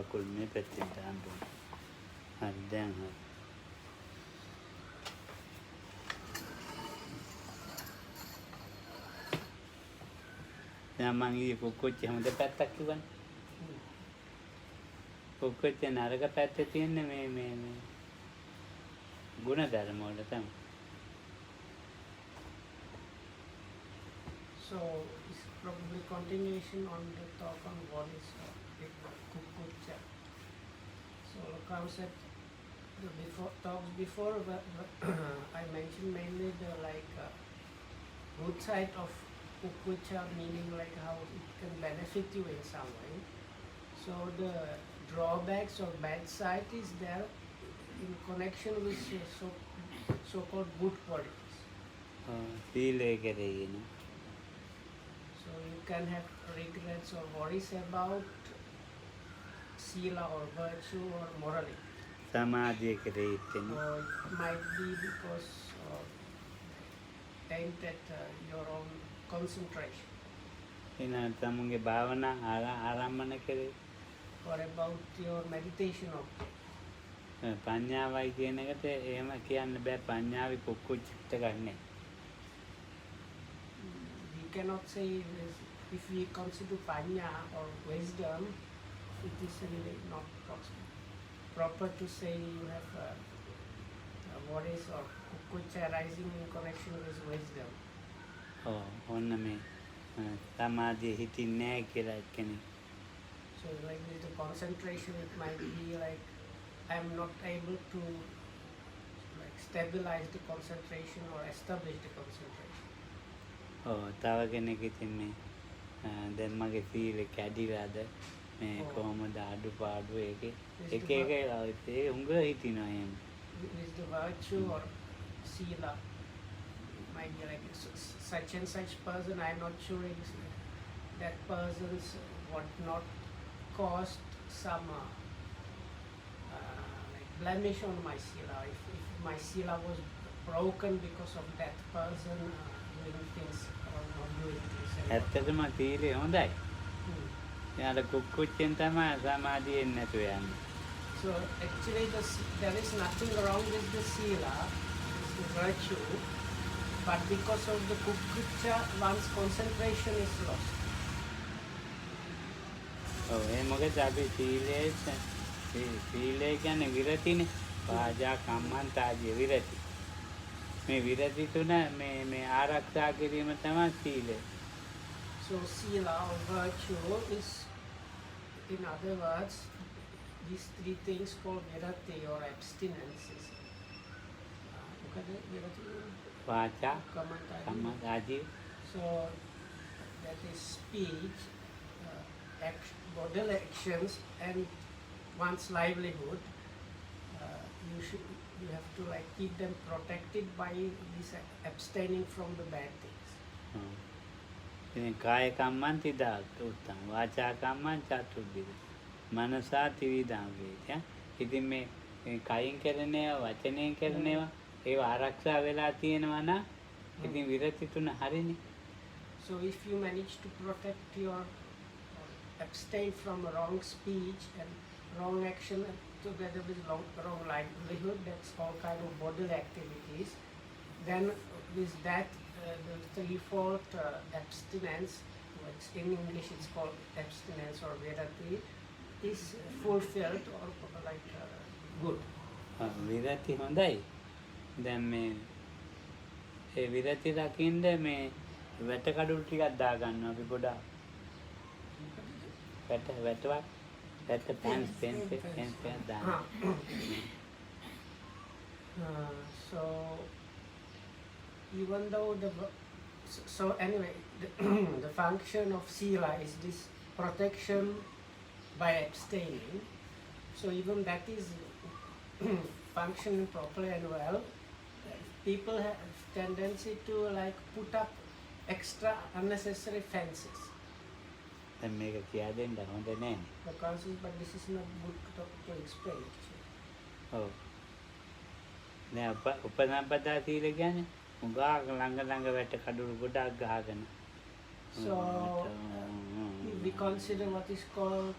කකුල් මේ පැත්තෙන් දාන්න ඕනේ. හරි දැන් හරි. දැන් මං ඊයේ කුක්කුච්චේ හොඳ පැත්තක් කිව්වනේ. කුක්කුච්චේ නරක පැත්තේ තියෙන්නේ මේ ගුණධර්ම වල තමයි. So it's probably continuation on the talk on what is kukucha. So concept the talks before I mentioned mainly the good side of kukucha, meaning like how it can benefit you in some way. So the drawbacks or bad side is there in connection with so-called good qualities. සීලය කෙරෙහි නේ. So you can have regrets or worries about sila or virtue or morality. සමාධිය කෙරෙහි තියෙන. Or it might be because aimed at your own concentration. එන තමුන්ගේ භාවනා ආරම්භන කෙරෙහි. Or about your meditation object. පඤ්ඤාවයි කියන එකට එහෙම කියන්න බෑ. පඤ්ඤාවි කුක්කුච්චට ගන්නෑ. We cannot say this, if we consider panya or wisdom, it is really not proper to say you have worries or kukucha arising in connection with wisdom. ඔන්න මේ සමාධිය හිතින්නේ නැහැ කියලා කෙනෙක්. So like with the concentration, it might be like I am not able to like stabilize the concentration or establish the concentration. තව කෙනෙක් ඉතින් මේ දැන් මගේ සීලෙ කැඩිලාද මේ කොහොමද අඩුපාඩු එක ඒ උංග හිටිනවා එහෙම. With the virtue or sila, might be like such and such person, I am not sure if that person's what not caused some like blemish on my sila. If my sila was broken because of that person doing things or not doing things. ඇත්තටම සීලය හොඳයි. යාළ කුක්කුච්චෙන් තමයි සමාධියෙන් නැතුව යන්නේ. So actually there is nothing wrong with the sila, the virtue, but because of the kukucha, one's concentration is lost. ඒ මොකද අපි සීලය කියන්නේ විරතිනේ. වාජා කම්මන්තාදී විරති. මේ විරති තුන මේ ආරක්ෂා කිරීම තමයි සීලය. So sila or virtue is, in other words, these three things called virati or abstinences. වාචා Kamantadi. කම්මන්තාදී. So that is speech, bodily actions, and one's livelihood. You have to like keep them protected by this abstaining from the bad things. ඉතින් කාය කම්මං තිදාත් උත්තම වාචා කම්මං චතුර්විධ මනසා ත්‍රිවිධං වේද. ඉතින් මේ කයින් කරන ඒවා වචනයෙන් කරන ඒවා ඒවා ආරක්ෂා වෙලා තියෙනවා නම් ඉතින් විරති තුන හරිනේ. So if you manage to protect your abstain from wrong speech and wrong action together with wrong livelihood, that's all kind of bodily activities, then with that the threefold abstinence, which in English it's called abstinence or virati, is fulfilled or like good. විරති හොඳයි. දැන් මේ ඒ විරති රකින්න මේ වැට කඩුළු ටිකක් දා ගන්නවා අපි ගොඩාක්. වැටවත් පෙන්ස් දානවා. So even though so anyway the function of sila is this protection by abstaining. So even that is functioning properly and well. People have tendency to like put up extra unnecessary fences. දැන් මේක කියා දෙන්න හොඳ නැහැ. The concept, but this is not good to explain. ඔව්. නෑ උපසම්පදා සීල කියන්නේ උගාක ළඟ වැට කඩුළු ගොඩක් ගහගෙන. So we consider what is called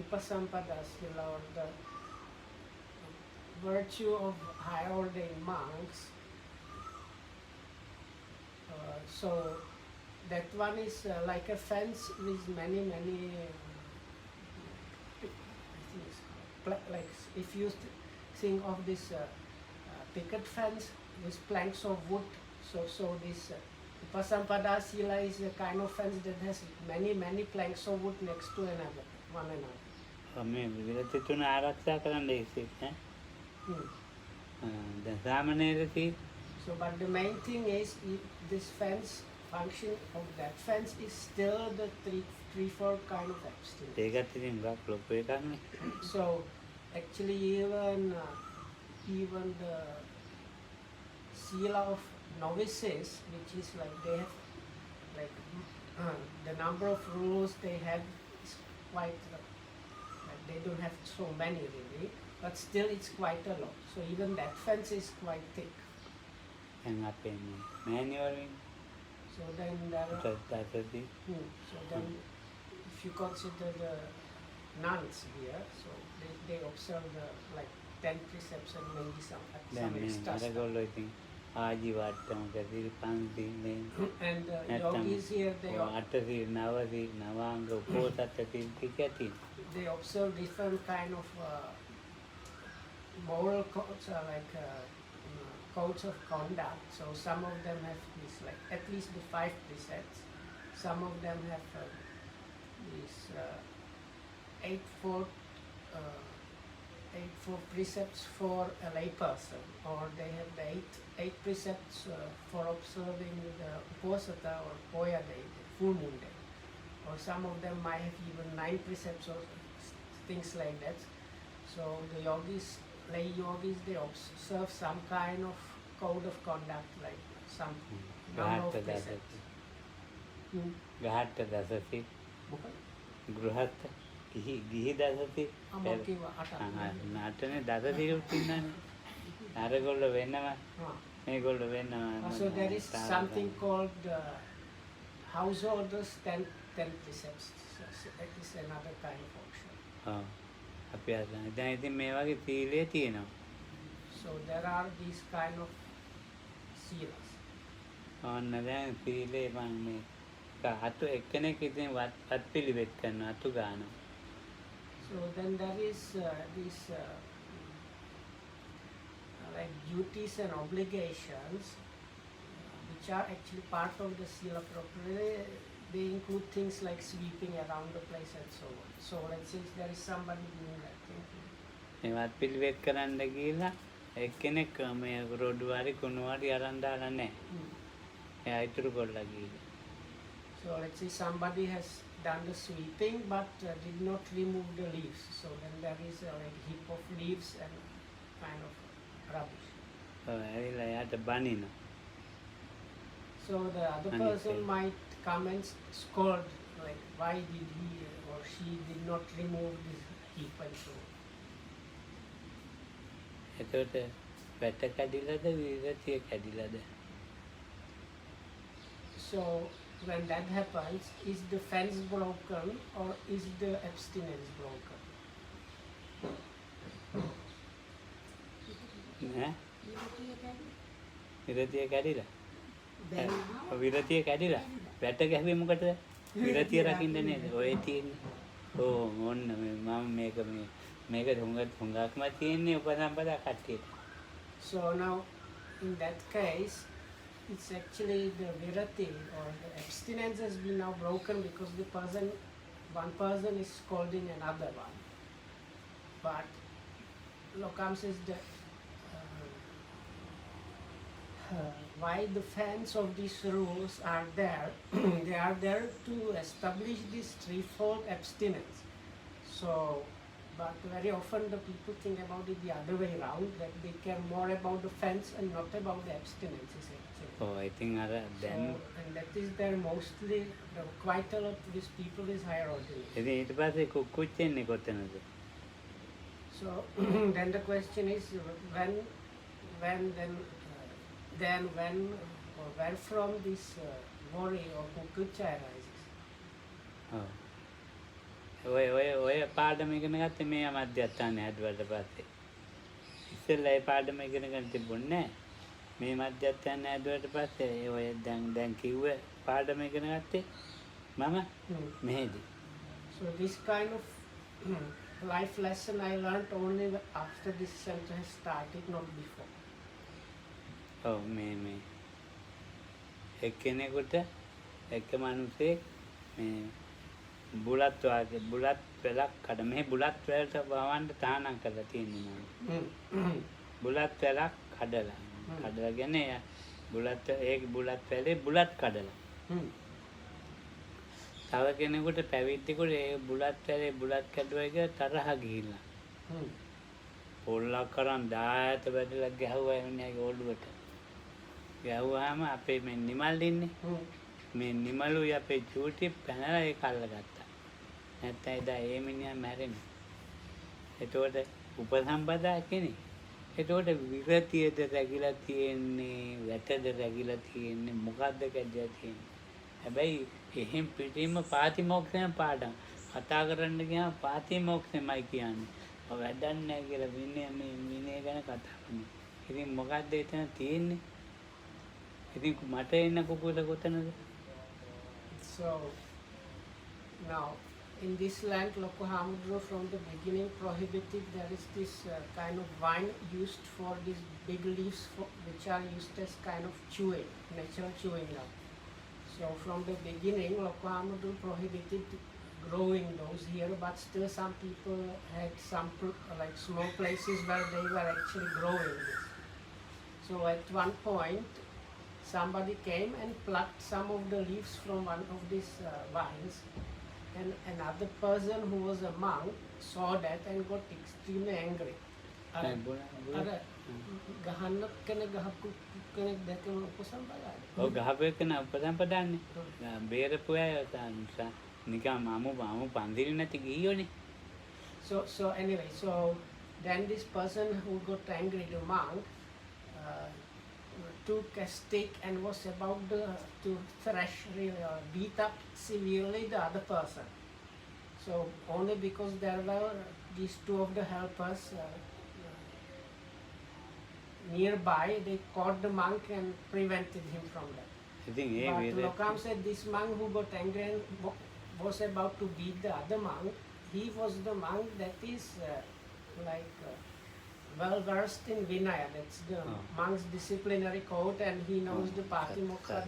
Upasampada Sila, or the virtue of high ordained monks. So that one is like a fence with many like if you think of this picket fence with planks of wood, so this Upasampada Sila is a kind of fence that has many planks of wood next to one another. මේ විරති තුන ආරක්ෂා කරන්න ඒසෙත් ඈ. දැන් සාමාන්‍යයෙන් So, but the main thing is this fence function of that fence is still the three-four kind of abstinence. ඒකත් ඉතින් ගොඩක් ලොකු එකක් නේ. So actually even the sila of novices, which is like they have like the number of rules they have is quite like they don't have so many really, but still it's quite a lot. So even that fence is quite thick. දැන් අපේ manual So then there are, දසති so then if you consider the nuns here, so they observe the like 10 precepts and maybe some දැන් මේ extra stuff. අරගොල්ලෝ ඉතින් ආජීවට්ටම කැසිරි පන්ති And the yogis here, අටසිල් නවසිල් නවාංග උපෝසත්තිල් ටික they observe different kind of moral codes, like codes of conduct. So some of them have this like at least the 5 precepts. Some of them have these 8 precepts for a lay person, or they have the 8 precepts for observing the Uposatha or Poya day, the full moon day. Or some of them might have even 9 precepts or things like that. So the yogis, lay yogis, they observe some kind of code of conduct, like some number of precepts. ගහට්ට දසති ගෘහත්ත ගිහි දසති නාටනේ දසතිරුත් ඉන්නනේ අරගොල්ලෝ වෙනවා මේගොල්ලෝ වෙනවා. So there is something called householders 10 precepts. So that is another kind of option. අපි අද දැන් ඉතින් මේ වගේ සීලය තියෙනවා. So there are these kind of seals. ඔන්න දැන් සීලේ මම මේ අතු එක්කෙනෙක් ඉතින් වත් පිළිවෙත් කරනවා අතු ගන්නවා. So then there is this like duties and obligations which are actually part of the sila properly. They include things like sweeping around the place and so on. So let's say there is somebody doing that thing. මේ වත් පිළිවෙත් කරන්න ගිහලා එක්කෙනෙක් මේ රොඩු හරි කුණු හරි අරන් දාලා නැහැ. එයා ඉතුරු කරලා ගිහලා. So let's say somebody has done the sweeping but did not remove the leaves. So then there is a like heap of leaves and kind of rubbish. ඇවිල්ලා එයාට බනිනවා. So the other person might come and scold, like why did he or she did not remove this heap and so on. එතකොට වැට කැඩිලාද විරතිය කැඩිලාද? So when that happens, is the fence broken or is the abstinence broken? ඈ විරතිය කැඩිලා? විරතිය කැඩිලා? වැට ගැහුවේ මොකටද? විරතිය රකින්න නේද? ඔය තියෙන්නේ. ඕන්න මම මේක හුඟක්ම තියෙන්නේ උපසම්පදා කට්ටියට. So now in that case, it's actually the virati or the abstinence has been now broken because one person is scolding another one. But Lokam says that why the fans of these rules are there, they are there to establish this threefold abstinence. So, but very often the people think about it the other way around, that they care more about the fence and not about the abstinence. I think then. And that is there mostly, quite a lot of these people is higher ordinary. So then the question is when or where from this worry or kukucha arises? ඔය පාඩම ඉගෙන ගත්තේ මේ මධ්‍යස්ථානයේ හැදුවට පස්සේ. ඉස්සෙල්ලා ඒ පාඩම ඉගෙන ගන්න තිබුණේ නැහැ. මේ මධ්‍යස්ථානයේ හැදුවට පස්සේ ඔය දැන් කිව්ව පාඩම ඉගෙන ගත්තේ මම මෙහෙදි. So this kind of life lesson I learned only after this center has started, not before. ඔව් මේ එක්කෙනෙකුට එක්ක මිනිහෙක් මේ බුලත් වාගේ බුලත් වෙලක් කඩ මේ බුලත් වලට වවන්න තහනම් කරලා තියෙනවා මම. බුලත් වෙලක් කඩලාගෙන බුලත් ඒක බුලත් වෙලේ බුලත් කඩලා. තව කෙනෙකුට පැවිද්දෙකුට ඒ බුලත් වෙලේ බුලත් කැඩුවා කියලා තරහ ගිහිල්ලා. පොල්ලක් කරන් 10ට බැදලා ගැහුවා එන්නේ ඔළුවට. ගැහුවාම අපේ මේ නිමල් ඉන්නේ. මේ නිමලුයි අපේ චූටි පැනලා ඒක අල්ලගත්තා. නැත්නම් එදා ඒ මිනිහා මැරෙන්නේ. එතකොට උපසම්පදා කෙනෙක්. එතකොට විරතියද රැකිලා තියෙන්නේ, වැටද රැකිලා තියෙන්නේ, මොකද්ද කැඩලා තියෙන්නේ. හැබැයි එහෙන් පිටින්ම පාතිමෝක්ෂයෙන් පාඩම් කතා කරන්න ගියාම පාතිමෝක්ෂෙමයි කියන්නේ. ඔය වැඩක් නැහැ කියලා විනය ගැන කතා කරනවා. ඉතින් මොකද්ද එතන තියෙන්නේ? ඉතින් මට එන්න කුකුල කොතනද? So now in this land, Lokohamudro from the beginning prohibited. There is this kind of vine used for these big leaves, which are used as kind of chewing, natural chewing gum. So from the beginning, Lokohamudro prohibited growing those here, but still some people had some like small places where they were actually growing this. So at one point, somebody came and plucked some of the leaves from one of these vines, and another person who was a monk saw that and got extremely angry. ගහන්න කෙනෙක් ගහපු කෙනෙක් දැකම උපසම්පදායි. ඔව් ගහපු එකන උපසම්පදාන්නේ. බේරපු අය නිසා නිකම් අමු පන්දිරි නැති ගියෝනේ. So anyway, so then this person who got angry, the monk, took a stick and was about to thrash really or beat up severely the other person. So only because there were these two of the helpers nearby, they caught the monk and prevented him from that. But Lokam said this monk who got angry and was about to beat the other monk, he was the monk that is well versed in Vinaya. That's the monk's disciplinary code, and he knows the Patimokkha,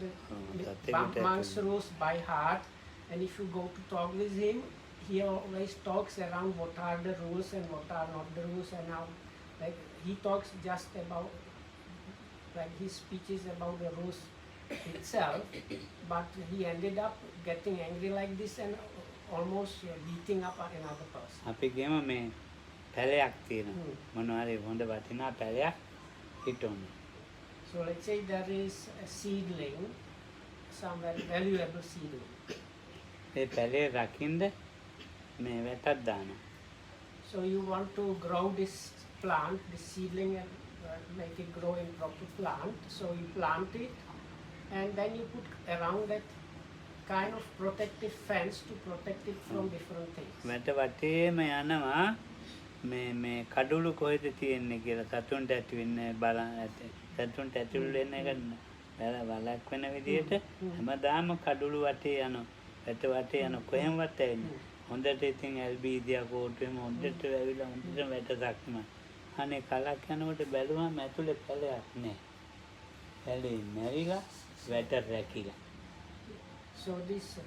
the monk's rules by heart. And if you go to talk with him, he always talks around what are the rules and what are not the rules, and how like he talks just about like his speech is about the rules itself, but he ended up getting angry like this and almost beating up another person. අපි ගේම මේ පැලයක් තියෙනවා. මොනවාරි හොඳ වටිනා පැලයක් හිටුනේ. So let's say there is a seedling, some very valuable seedling. ඒ පැලේ රකින්න මේ වැටක් දානවා. So you want to grow this plant, this seedling, and make it grow in proper plant. So you plant it, and then you put around that kind of protective fence to protect it from different things. වැට වටේම යනවා මේ කඩුළු කොහෙද තියෙන්නේ කියලා සතුන්ට ඇති වෙන්නේ බලන්න ඇති. සතුන්ට ඇතුළු වෙන්න එක වලක් වෙන විදිහට හැමදාම කඩුළු වටේ යනවා. වැට වටේ යන කොහෙන්වත් ඇන්නේ. හොඳට ඉතින් ඇල්බීදියා කෝටුවෙම හොඳට ඇවිල්ලා හොඳට වැට දක්නවා. අනේ කලක් යනකොට බැලුවම ඇතුලේ පැලයක් නැහැ. පැලේ මැරිලා වැට රැකිලා. So this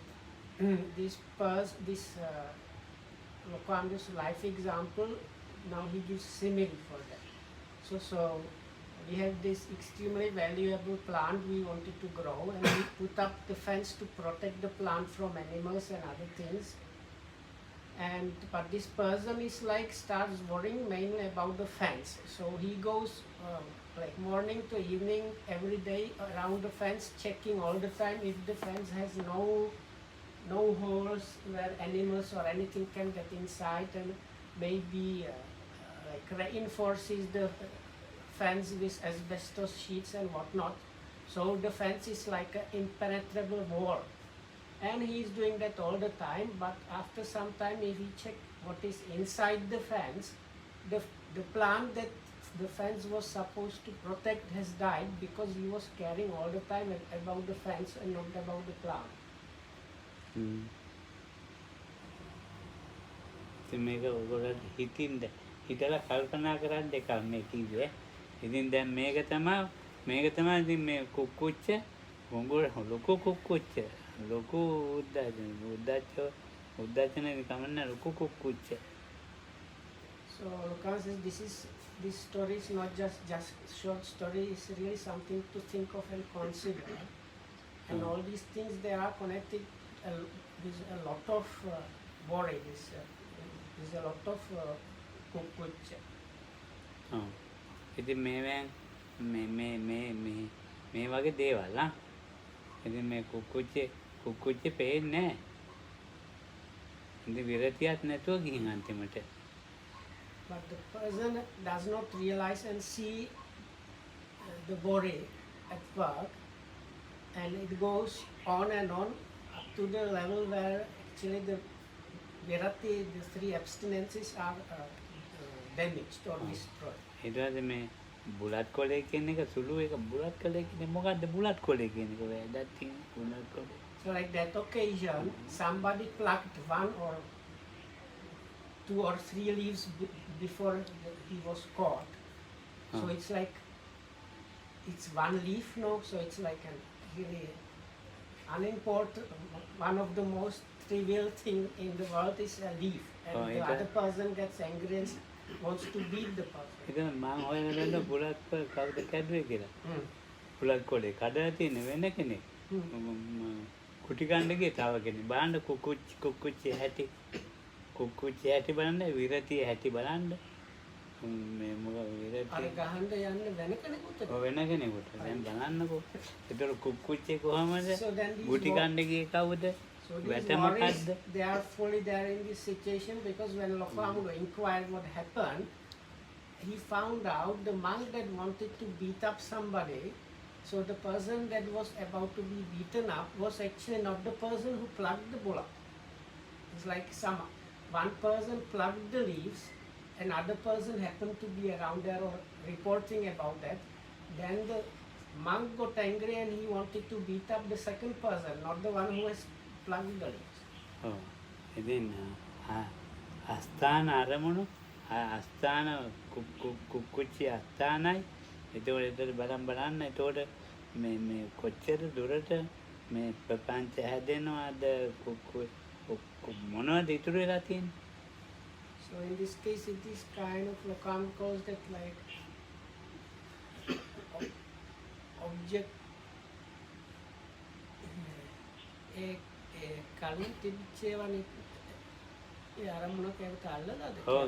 Lokam's life example, now he gives simile for that. So we have this extremely valuable plant we wanted to grow, and we put up the fence to protect the plant from animals and other things. But this person is like starts worrying mainly about the fence. So he goes like morning to evening every day around the fence, checking all the time if the fence has no holes where animals or anything can get inside, and maybe like reinforces the fence with asbestos sheets and whatnot. So the fence is like an impenetrable wall. and he is doing that all the time. But after some time, if he check what is inside the fence, the plant that the fence was supposed to protect has died because he was caring all the time about the fence and not about the plant. ඉතින් මේක ඔයගොල්ලෝ හිතලා කල්පනා කරන් දෙකක් මේ කිව්වේ. ඉතින් දැන් මේක තමයි ඉතින් මේ කුක්කුච්ච ගොංගුර ලොකු කුක්කුච්ච ලොකු උද්දාචන කමන්න ලොකු කුක්කුච්ච. So Lukan says this story is not just short story, it's really something to think of and consider. And all these things, they are connected with a lot of worry. There's a lot of kukucha. ඉතින් මේ වගේ දේවල් ඉතින් මේ කුක්කුච්චේ පේන්නේ නැහැ. ඉතින් විරතියක් නැතුව ගිහින් අන්තිමට. But the person does not realize and see the worry at work, and it goes on and on up to the level where actually the virati, the three abstinences are damaged or destroyed. ඊට පස්සේ මේ බුලත් කොලේ කියන එක සුළු එක බුලත් කොලේ කියන්නේ මොකද්ද බුලත් කොලේ කියන එක වැදගත් තියෙන බුලත් කොලේ. So like that occasion, somebody plucked one or 2 or 3 leaves before he was caught. So it's like, it's one leaf, no? So it's like a really unimportant, one of the most trivial thing in the world is a leaf. And the other person gets angry and wants to beat the person. ඉතින් මම හොයන දැන් බුලත් කවුද කැඩුවේ කියලා. බුලත් කොලේ කඩලා තියෙන වෙන කෙනෙක්. කුටි ගන්න ගියේ තව කෙනෙක්. බලන්න කුක්කුච්චේ හැටි. කුක්කුච්චේ හැටි බලන්න විරතිය හැටි බලන්න. මේ මොකද විරතිය. අර ගහන්න යන්නේ වෙන කෙනෙකුට. ඔව් වෙන කෙනෙකුට. දැන් බලන්නකෝ. ඒතර කුක්කුච්චේ කොහමද? කුටි ගන්න ගියේ කවුද? So these worries, they are fully there in this situation because when Lokamudo inquired what happened, he found out the monk that wanted to beat up somebody. So the person that was about to be beaten up was actually not the person who plucked the bullock. It's like one person plucked the leaves, another person happened to be around there or reporting about that. Then the monk got angry and he wanted to beat up the second person, not the one who has plugged the leaves. ඔව්. ඉතින් අස්ථාන අරමුණු අස්ථාන කුක්කුච්චි අස්ථානයි. ඒතකොට බලන්න ඒතකොට මේ කොච්චර දුරට මේ ප්‍රපංච හැදෙනවද මොනවද ඉතුරු වෙලා තියෙන්නේ. So in this case it is kind of Lokam calls that like object කලින් තිබිච්චේවනේ ඒ අරමුණක ඒකට අල්ලලාද? ඔව්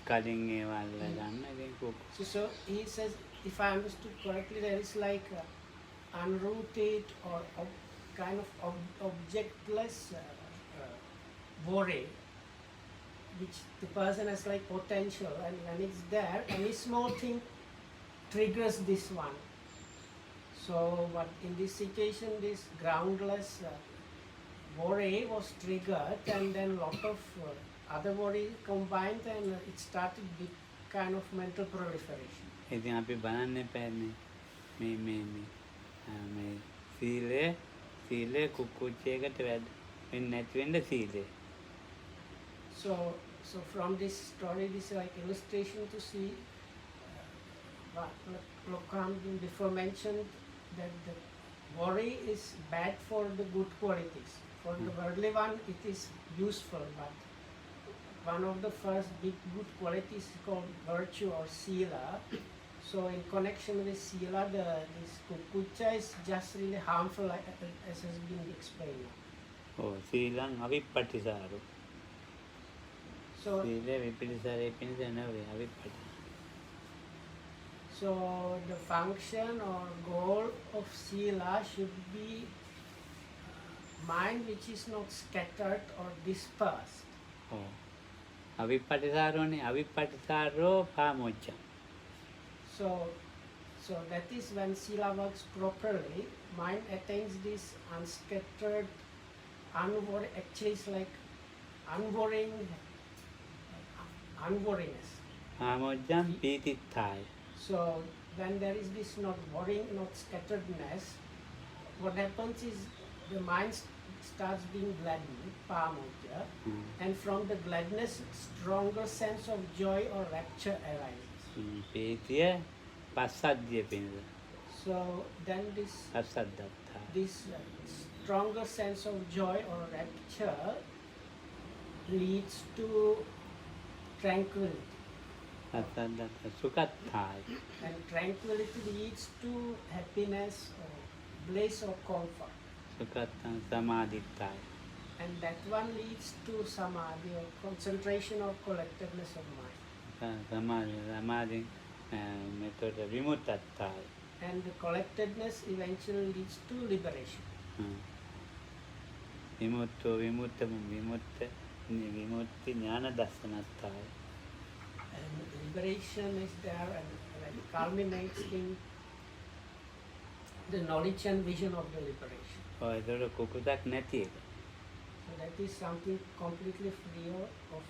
කලින් ඒවා අල්ලලා ගන්න ඉතින් කුක්කු. So he says, if I understood correctly, there is like unrooted or kind of objectless worry, which the person has like potential, and when it's there, any small thing triggers this one. So what in this situation, this groundless worry was triggered, and then lot of other worry combined, and it started big kind of mental proliferation. ඉතින් අපි බලන්න එපා මේ සීලය කුක්කුච්චයකට වෙන්නේ නැති වෙන්න සීලය. So from this story, this is like illustration to see what Lokam before mentioned, that the worry is bad for the good qualities. For the worldly one, it is useful, but one of the first big good qualities is called virtue or sila. So in connection with sila, this kukucha is just really harmful, as has been explained. ඔව් සීලං අවිප්පටිසාරෝ. So සීලය විපිලිසාරේ පිණිස නෙවෙයි අවිප්පටි. So the function or goal of sila should be mind which is not scattered or dispersed. ඔව් අවිප්පටිසාරෝනේ අවිප්පටිසාරෝ පාමොච්චං. So that is when sila works properly, mind attains this unscattered actually it's like unworringness. Pamojjam pītitthāya. So when there is this not worrying, not scatteredness, what happens is the mind starts being gladdened, pamojja, and from the gladness, stronger sense of joy or rapture arises. Pītiya passaddhiya pinada. So then this Passaddhattha. stronger sense of joy or rapture leads to tranquility. Passaddhattha sukatthāya. And tranquility leads to happiness or bliss or comfort. Sukatthaṁ samāditthāya. And that one leads to samadhi or concentration or collectedness of mind. Samadhi method vimuttattháya. And the collectedness eventually leads to liberation. Vimutto vimutti jnana dassanattháya. And liberation is there and it culminates in the knowledge and vision of the liberation. ඒතකොට කුකුසක් නැති එක. So that is something completely free of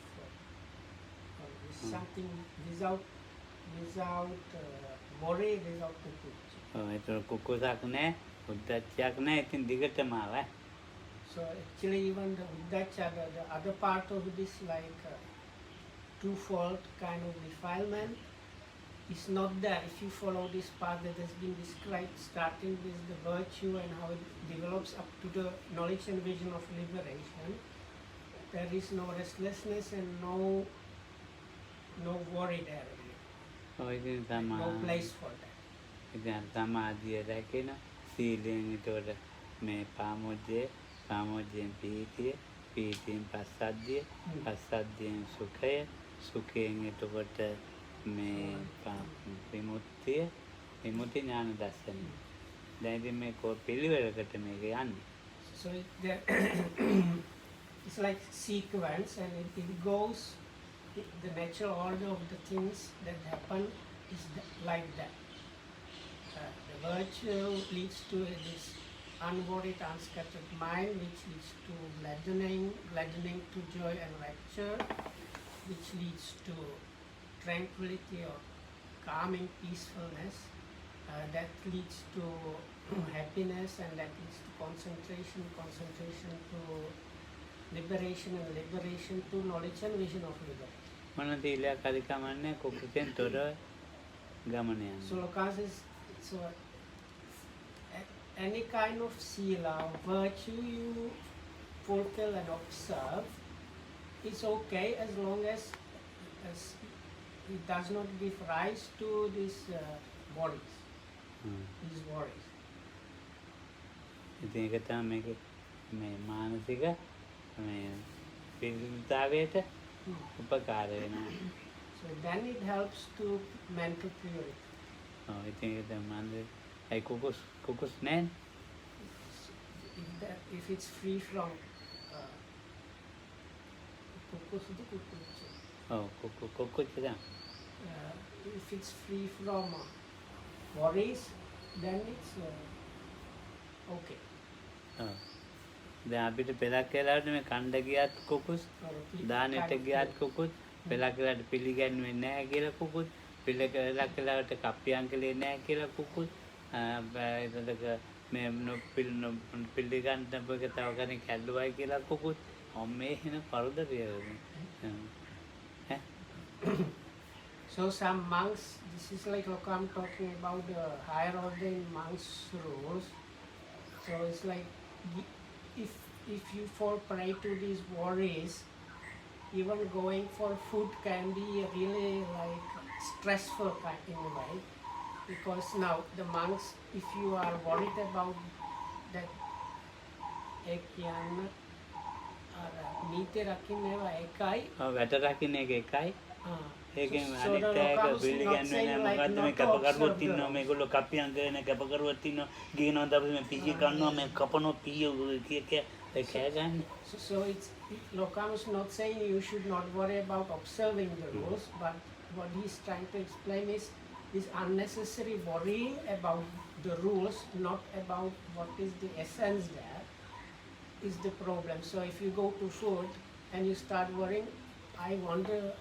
something without worry, without kukuch. ඒතකොට කුකුසක් නැහැ, උද්දච්චයක් නැහැ, ඉතින් දිගටම ආවා. So actually even the uddacha, the other part of this like twofold kind of defilement is not there if you follow this path that has been described, starting with the virtue and how it develops up to the knowledge and vision of liberation. There is no restlessness and no worry there. No place for that. ඉතින් සමාධිය රැකෙන සීලයෙන් ඒතකොට මේ පාමොජ්ජයෙන් පීතිය, පීතියෙන් පස්සද්ධිය, පස්සද්ධියෙන් සුඛය, සුඛයෙන් එතකොට මේ විමුක්තිය, විමුක්ති ඥාන දර්ශනය. දැන් ඉතින් මේ පිළිවෙලකට මේක යන්නේ. So it's like sequence and it goes, the natural order of the things that happen is like that. The virtue leads to this unworried, unscattered mind, which leads to gladdening to joy and rapture, which leads to tranquility or calming peacefulness, that leads to happiness, and that leads to concentration to liberation, and liberation to knowledge and vision of liberation. මොනදීලයක් අධිකමන්නේ කුකුසෙන් තොර ගමන යනවා. So Loka says, so any kind of sila or virtue you fulfill and observe, it's okay as long as it does not give rise to these worries. These worries. ඉතින් ඒක තමයි මේකේ මේ මානසික මේ පිළිවිතාවයට උපකාර වෙනවා. So then it helps to mental purity. ඉතින් ඒක තමයි ඒ කුකුස් නැහැ. If it's free from කුකුච්ච දැන්. if it's free from worries, then it's okay. දැන් අපිට පෙලක් වෙලාවට මේ කණ්ඩ ගියත් කුකුස්, දානෙට ගියත් කුකුස්, පෙලක් වෙලාවට පිළිගන්නේ නැහැ කියලා කුකුස්, පෙලක් වෙලාවට කප්පියන් කලේ නැහැ කියලා කුකුස්, එතනක මේ පිළිගන්න බග තව කෙනෙක් ඇල්ලුවයි කියලා කුකුස්. ඔම්මේ එන පරදරිය. So some monks, this is like I'm talking about the higher order monks' rules. So it's like if you fall prey to these worries, even going for food can be really like stressful in a way, because now the monks, if you are worried about that ekyan nite rakinnewa ekai වැට රකින්න එක එකයි. ඒකෙන් So අනිත් the එක Lokam is not පිළිගන්නේ saying නැහැ. like මොකද්ද not මේ to කැපකරුවොත් observe the ඉන්නවා, law. මේගොල්ලෝ කප්පියන් කරන කැපකරුවොත් ඉන්නවා, ගිනනවා දවසේ මේ පීචි කරනවා, මේ කපනවා පීය කිය ඒ කෑ ගන්න. So it's Lokam is not saying you should not worry about observing the rules, but what he's trying to explain is this unnecessary worrying about the rules, not about what is the essence there. is the problem. So if you go to food and you start worrying, I wonder,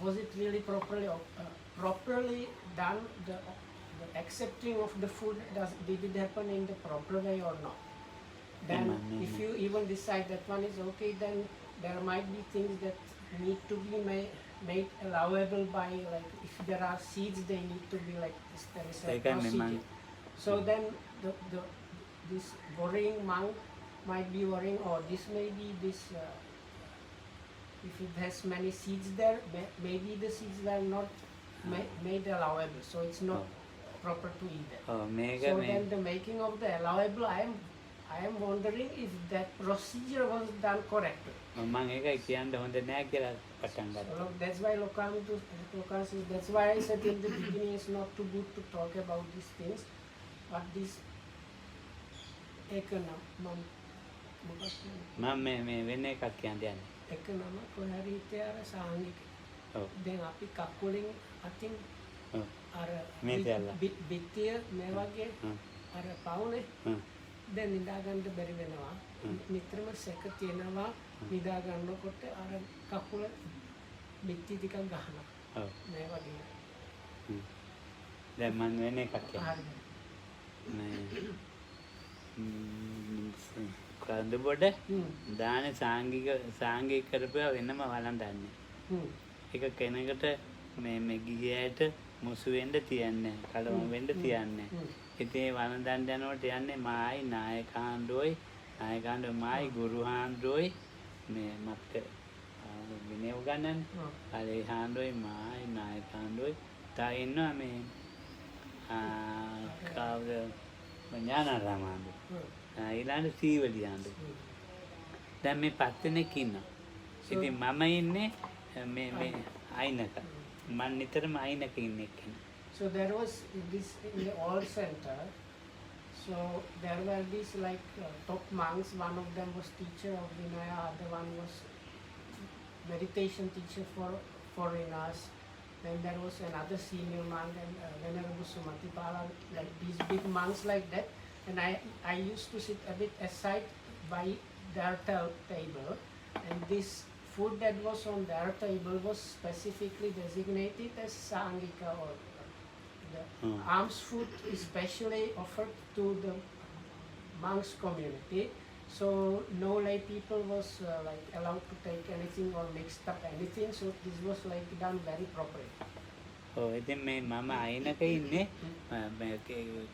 was it really properly done? The accepting of the food, did it happen in the proper way or not? Then if you even decide that one is okay, then there might be things that need to be made allowable by, like if there are seeds, they need to be like this, there is a procedure. So then this worrying monk might be worrying, oh, this may be this, if it has many seeds there, maybe the seeds were not made allowable, so it's not proper to eat them. So then the making of the allowable, I am wondering if that procedure was done correctly. So that's why Lokan says, that's why I said in the beginning it's not too good to talk about these things, but this එකනම කොහරිතේ අර සාංගික දැන් අපි කකුලෙන් අතින් අර බිත්තිය මේ වගේ අර පවුනේ දැන් නිදා ගන්න බැරි වෙනවා නිතරම සැක තියෙනවා නිදා ගන්නකොට අර කකුල බිත්තිය ටිකක් ගහනවා මේ වගේ දැන් මම වෙන එකක් කියන්න කඳුබොඩ දාන සාංගික කරපුවා වෙනම වළඳන්නේ. ඒක කෙනෙකුට මේ ගියයට මුසු වෙන්න තියන්නේ කලවම් වෙන්න තියන්නේ. ඉතින් ඒ වළඳන් යනකොට යන්නේ මායි නායකාණ්ඩෝයි මායි ගුරුහාණ්ඩෝයි මේ මත් විනය උගන්නන්නේ. අර හාණ්ඩෝයි මායි නායකාණ්ඩෝයි තා ඉන්නවා මේ කවුද ඥානාරාමාණ්ඩෝ. ඊළඟ සීවලියාණ්ඩු. දැන් මේ පස් දෙනෙක් ඉන්නවා. ඉතින් මම ඉන්නේ මේ අයිනක. මම නිතරම අයිනක ඉන්නේ කෙනෙක්. So there was this in the old center. So there were these like top monks. One of them was teacher of Vinaya. Other one was meditation teacher for foreigners. Then there was another senior monk and Venerable Sumatipala, like these big monks like that. And I used to sit a bit aside by their table, and this food that was on their table was specifically designated as Sangika, or the alms food especially offered to the monks community. So no lay people was like allowed to take anything or mixed up anything. So this was like done very properly. ඉතින් මේ මම අයිනක ඉන්නේ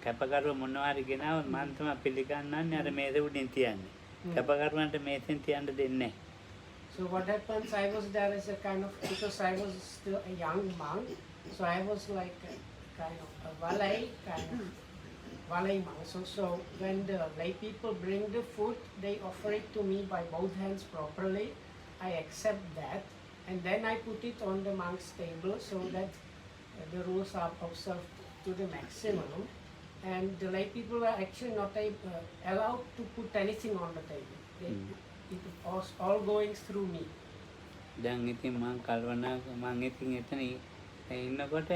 කැපකරුව මොනවාරි ගෙනාව මම තමයි පිළිගන්නන්නේ අර මේස උඩින් තියන්නේ කැපකරුවන්ට මේසෙන් තියන්න දෙන්නේ. So what happens, I was there as a kind of, because I was still a young monk, so I was like a kind of a valet monk. So when the lay people bring the food, they offer it to me by both hands properly. I accept that, and then I put it on the monk's table so that the rules are observed to the maximum, and the lay people were actually not allowed to put anything on the table. It was all going through me. දැන් ඉතින් මම කල්පනා මම ඉතින් එතන ඉන්නකොට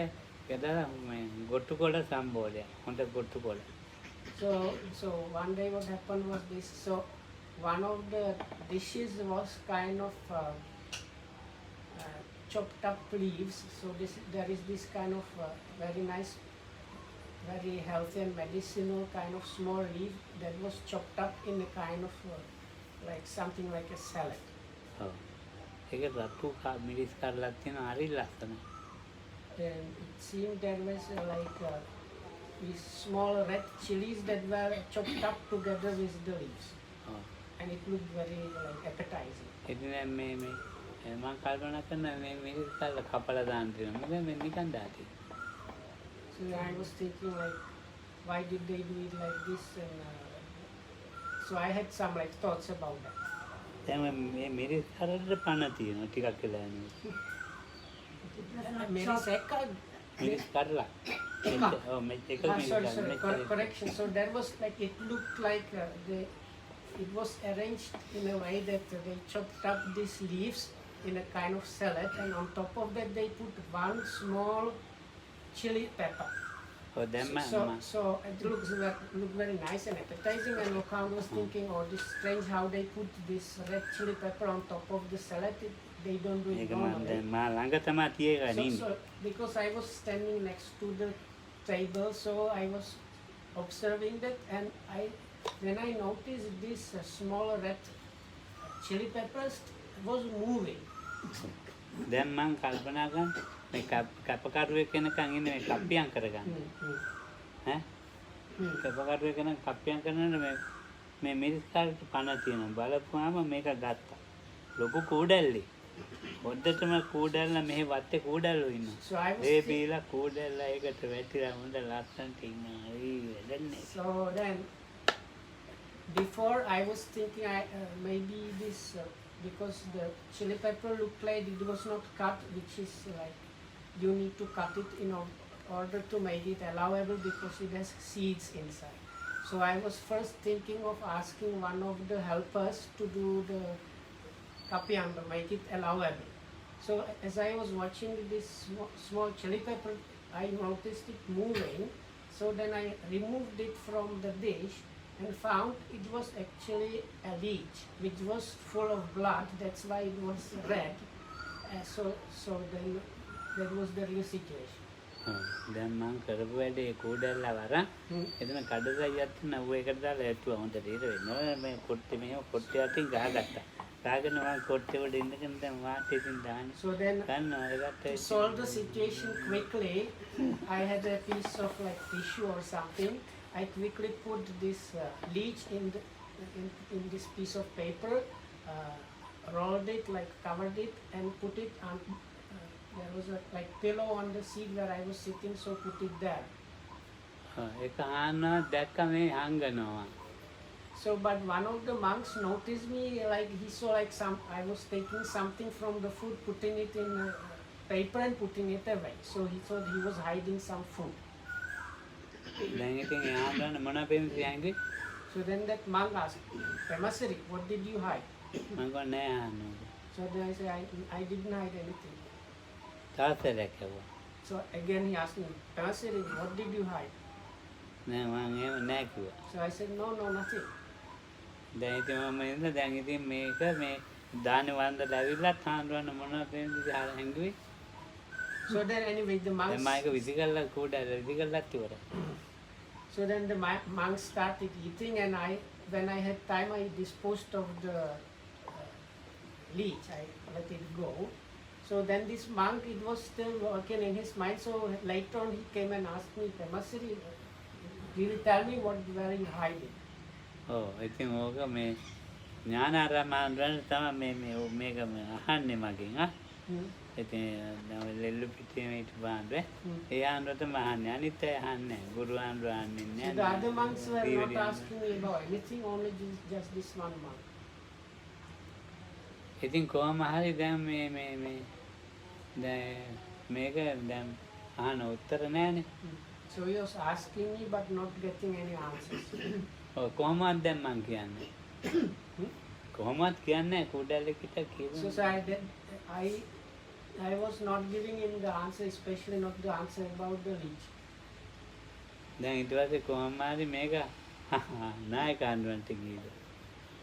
කදලා ගොට්ටුකොළ සම්බෝධය හොඳ ගොට්ටුකොළ. So one day what happened was this. So one of the dishes was kind of chopped up leaves. So there is this kind of very nice, very healthy and medicinal kind of small leaf that was chopped up in a kind of like something like a salad. ඒක රතු මිරිස් කරලා තියෙන හරි ලස්සනයි. And it seemed there was like these small red chilies that were chopped up together with the leaves. And it looked very like appetizing. ඉතින් මේ මම කල්පනා කරන මේ මිරිස් කරලා කපලා දාන්න තියෙනවා. මොකද මේ නිකන් දාති. So I was thinking like, why did they do it like this? And so I had some like thoughts about that. දැන් මේ මිරිස් කරලා පණ තියෙනවා ටිකක් වෙලා යනවා. මිරිස් කරලා. Correction. So there was like, it looked like it was arranged in a way that they chopped up these leaves in a kind of salad, and on top of that they put one small chili pepper. Oh, then So it look very nice and appetizing, and Lokam was thinking, oh, this strange how they put this red chili pepper on top of the salad. They don't do it normally. So because I was standing next to the table, so I was observing that, and when I noticed this small red chili peppers was moving. දැන් මං කල්පනා කරන මේ කැපකරුවෙක් වෙනකන් ඉන්නේ මේ කප්පියම් කරගන්න. ඈ කැපකරුවෙක් වෙනකන් කප්පියම් කරනකොට මේ මිරිස් කාලේ පණ තියෙනවා. බලපුවාම මේක ගත්තා. ලොකු කූඩැල්ලේ. හොද්දටම කූඩැල්ල මෙහෙ වත්තේ කූඩැල්ලෝ ඉන්නවා. ඒ බීලා කූඩැල්ල ඒකට වැටිලා හොඳ ලස්සනට ඉන්නවා. So then before I was thinking maybe this because the chili pepper looked like it was not cut, which is like you need to cut it in order to make it allowable because it has seeds inside. So I was first thinking of asking one of the helpers to do the kapiyam to make it allowable. So as I was watching this small chili pepper, I noticed it moving. So then I removed it from the dish and found it was actually a leech which was full of blood. That's why it was red. So then that was the real situation. දැන් මං කරපු වැඩේ කූඩැල්ල වරන් එතන කඩදායියක් තියෙනවා ඌ ඒකට දාලා ඇටුවා හොඳට ඊට වෙනවා මේ කොට්ටේ මෙහෙම කොට්ටේ අතින් ගහගත්තා. ගහගෙන මං කොට්ටේ උඩ ඉන්නකන් දැන් වාටේකින් දාන්නේ. So then ගන්නවා to solve the situation quickly, I had a piece of like tissue or something. I quickly put this leech in this piece of paper, rolled it, like covered it, and put it on. There was a like pillow on the seat where I was sitting, so put it there. ඒක ආන්නා දැක්ක මේ හංගනවා. So, but one of the monks noticed me, like he saw like I was taking something from the food, putting it in paper and putting it away. So he thought he was hiding some food. දැන් ඉතින් එයාට මොනවා පෙන්වන්නේ යන්නේ? So then that monk asked, Pemasiri, what did you hide? මං කිව්වා නෑ ආන්නෝ. So then I said, I didn't hide anything. තාත්තලා කිව්වා. So again he asked me, Pemasiri, what did you hide? නෑ මං එහෙම නෑ කිව්වා. So I said, no, nothing. දැන් ඉතින් මම ඉන්න දැන් ඉතින් මේක මේ දානේ වන්දලා ඇවිල්ලා තාන්දුවන්න මොනවා පෙන්වන්නද හැංගුවේ. So then anyway the monks. දැන් මයික විසිකල්ලා කූඩාල විසිකල්ලාත් ඉවරයි. So then the monks started eating, and when I had time, I disposed of the leech. I let it go. So then this monk, it was still working in his mind. So later on, he came and asked me, Pemasiri, will you tell me what were you hiding? ඔව් ඉතින් ඕක මේ ඥානාරාමයන් තමයි මේක අහන්නේ මගෙන් ආ. ඉතින් ලෙල්ලු පිටියේ මේට බාන්නේ. ඒ ආන්දරට මහන්නේ අනිත් අය අහන්නේ ගුරු ආන්දර අහන්නේ නැහැ. The other monks were not asking me about anything, only just this one monk. ඉතින් කොහොම හරි දැන් මේ දැන් මේක දැන් අහන උත්තර නැහැනේ. So he was asking me but not getting any answers. ඔව් කොහොමද දැන් මං කියන්නේ? කොහොමද කියන්නේ කුඩලෙකට කියලා. So I was not giving him the answer, especially not the answer about the leech. දැන් ඊට පස්සේ කොහොම හරි මේක නායක ආන්දරන්ට ගිහිල්ලා.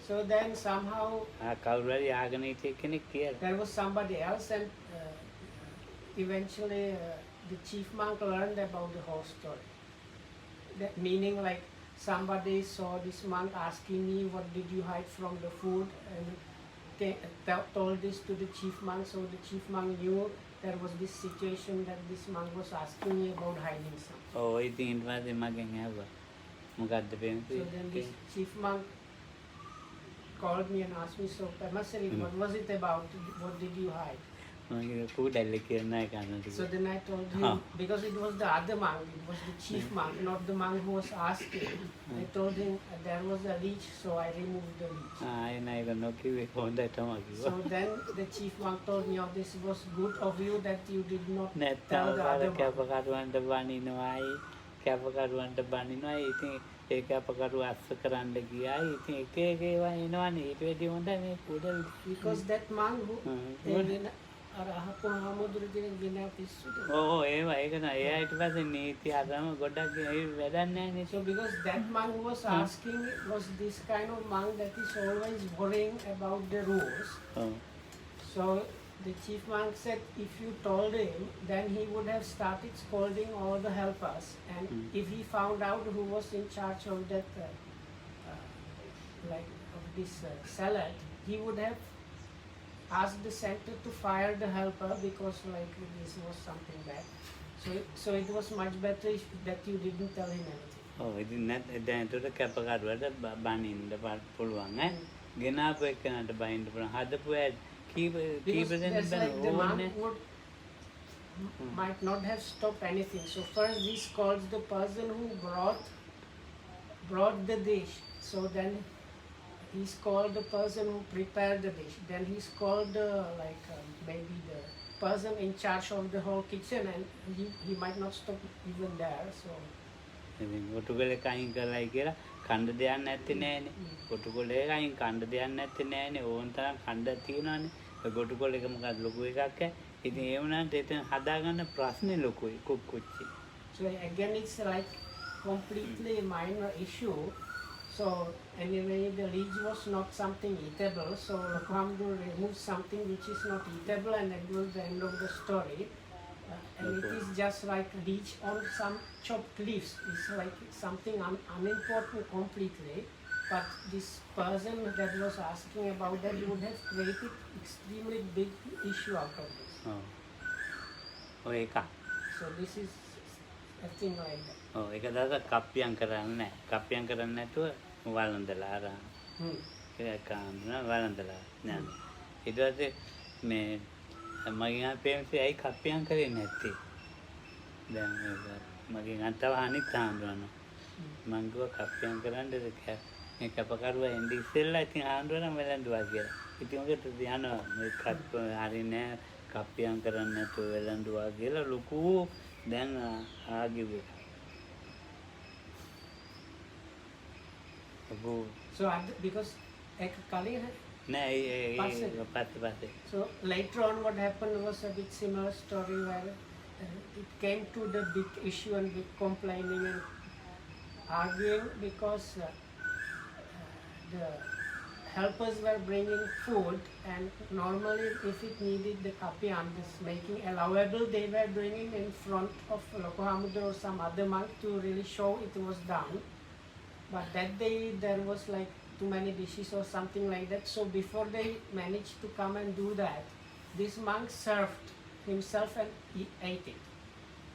So then somehow කවුරු හරි ආගෙන හිටිය කෙනෙක් කියලා. There was somebody else, and eventually the chief monk learned about the whole story. That meaning like somebody saw this monk asking me, what did you hide from the food, and told this to the chief monk. So the chief monk knew there was this situation that this monk was asking me about hiding something. Oh, ඉතින් ඊට පස්සේ මගෙන් ඇහුවා. මොකද්ද පෙන්වන්නේ? So then this chief monk called me and asked me, so Pemasiri, what was it about? What did you hide? කුඩලෙ කියන නායක ආන්දරට. So then I told him, because it was the other monk, it was the chief monk, not the monk who was asking. I told him there was a leech, so I removed the leech. ඒක නොකිව්වේ හොඳයි තමයි කිව්වා. So then the chief monk told me, oh, this was good of you that you did not tell the other monk. කැපකරුවන්ට බනිනවයි කැපකරුවන්ට බනිනවයි ඉතින් ඒ කැපකරුව අස්ස කරන්න ගියායි ඉතින් එක එක ඒවා එනවනේ ඊට වැඩි හොඳයි මේ කුඩල්. Because that monk who අර අහපු හාමුදුරු කියන ගෙන පිස්සුද? ඒවා ඒක තමයි. එයා ඊට පස්සේ නීති අරම ගොඩක් වැඩක් නැහැ නේ. So because that monk was asking, was this kind of monk that is always worrying about the rules. So the chief monk said if you told him, then he would have started scolding all the helpers. And if he found out who was in charge of that, like of this salad, he would have asked the center to fire the helper because like this was something bad. So it was much better that you didn't tell him anything. ඉතින් දැන් ඒකට කැපකරුවට බනින්න පුළුවන් ඈ. ගෙනාපු එක්කනට බනින්න පුළුවන්. හදපු අය කීප දෙනෙක් like the monk might not have stopped anything. So first he scolds the person who brought the dish. So then he scolded the person who prepared the dish. Then he scolded maybe the person in charge of the whole kitchen, and he might not stop even there. So ඉතින් කොටුගලේ කයින් කරලා කියලා කණ්ඩ දෙයක් නැත්තේ නෑනේ. කොටුගලේ කයින් කණ්ඩ දෙයක් නැත්තේ නෑනේ. ඕන් තරම් කණ්ඩ තියෙනවානේ. ඒ කොටුගල එක මොකද ලොකු එකක් ඈ. ඉතින් ඒ වුණාට එතන හදාගන්න ප්‍රශ්නේ ලොකුයි කුක්කුච්චි. So again it's like completely minor issue. So anyway the leech was not something eatable. So Lokamdu removed something which is not eatable, and that was the end of the story. And it is just like leech on some chopped leaves. It's like something unimportant completely. But this person that was asking about that would have created extremely big issue out of this. So this is a thing like that. ඒක දැන් කප්පියම් කරන්නේ නැහැ. කප්පියම් කරන්නේ නැතුව වළඳලා අර. ඒක කාන්නා වළඳලා නෑ. ඊට පස්සේ මේ මගෙන් අපේමසේ ඇයි කප්පියම් කරේ නැත්තේ? දැන් මගෙන් අතව අනිත් ආන්දරන. මං ගියා කප්පියම් කරන්නද මේ කැපකරුවා එන්නේ ඉස්සෙල්ලා ඉතින් ආන්දරන වෙලඳුවා කියලා. ඉතින් උගෙට යනවා මේ කප්ප හරිනේ කප්පියම් කරන්නේ නැතුව වෙලඳුවා කියලා ලොකු දැන් ආගිව්වේ. So because So later on what happened was a bit similar story where it came to the big issue and big complaining and arguing because the helpers were bringing food, and normally if it needed the kapiyam, this making allowable, they were doing it in front of Lokohamudra or some other monk to really show it was done. But that day there was like too many dishes or something like that. So before they managed to come and do that, this monk served himself and he ate it.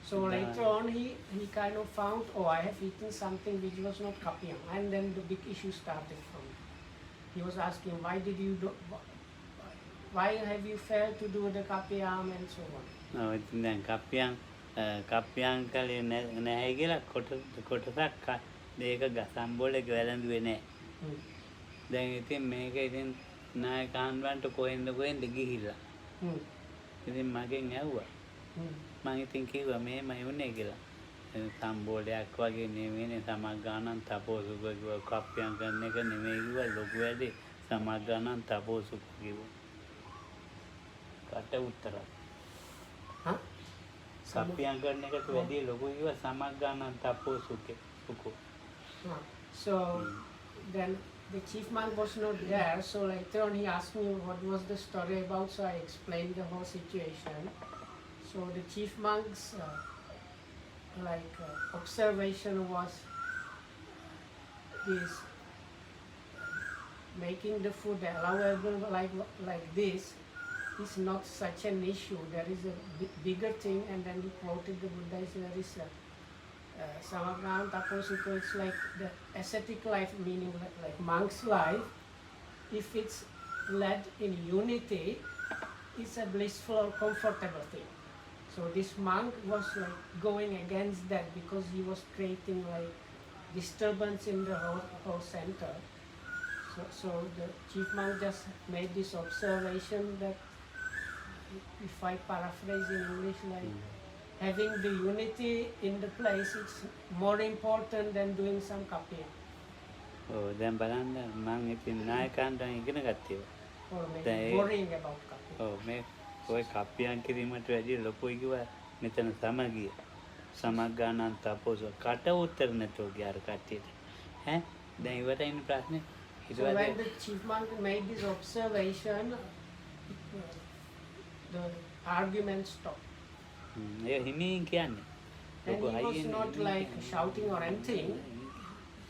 So later on he kind of found, oh, I have eaten something which was not kapiyam. And then the big issue started from it. He was asking, why have you failed to do the kapiyam and so on. දැන් කප්පියම් කලේ නැහැ කියලා කොටසක් මේක ගසම්බෝලේ වැළඳුවේ නැහැ. දැන් ඉතින් මේක ඉතින් නායක ආන්වන්ට කොහෙන්ද ගිහිල්ලා. ඉතින් මගෙන් ඇහුවා. මම ඉතින් කිව්වා මේමයි උනේ කියලා. සම්බෝලයක් වගේ නෙමෙයිනේ සමග්ගානන් තපෝසුක කිව්වා. කප්පියම් කරන එක නෙමෙයි කිව්වා. ලොකු වැඩේ සමග්ගානන් තපෝසුක කිව්වා. කට උත්තරයක්. කප්පියම් කරන එකට වැඩි ලොකු කිව්වා සමග්ගානන් තපෝසුකේ. So then the chief monk was not there, so later on he asked me what was the story about, so I explained the whole situation. So the chief monk's observation was this: making the food allowable like this is not such an issue. There is a bigger thing, and then he quoted the Buddha. There is Samagraham Taposiko, it's like the ascetic life, meaning like monk's life. If it's led in unity, it's a blissful or comfortable thing. So this monk was like going against that because he was creating like disturbance in the whole center. So the chief monk just made this observation that, if I paraphrase in English, like having the unity in the place is more important than doing some kapiyam. දැන් බලන්න මම ඉතින් නායකයන්ට ඉගෙන ගත්තා. Or maybe worrying about kapiyam. ඔය කප්පියන් කිරීමට වැඩිය ලොකුයි කිව්වා මෙතන සමගිය. සමග්ගානන් තපෝස කට උත්තර නැතුව ගිය අර කට්ටියට. ඈ දැන් ඉවරයිනේ ප්‍රශ්නේ. ඊට So when පස්සේ the chief monk made this observation, the argument stopped. ඒ හිමින් කියන්නේ. And ලොකු he was හයියෙන් not හිමින් like කියන්නේ. shouting or anything.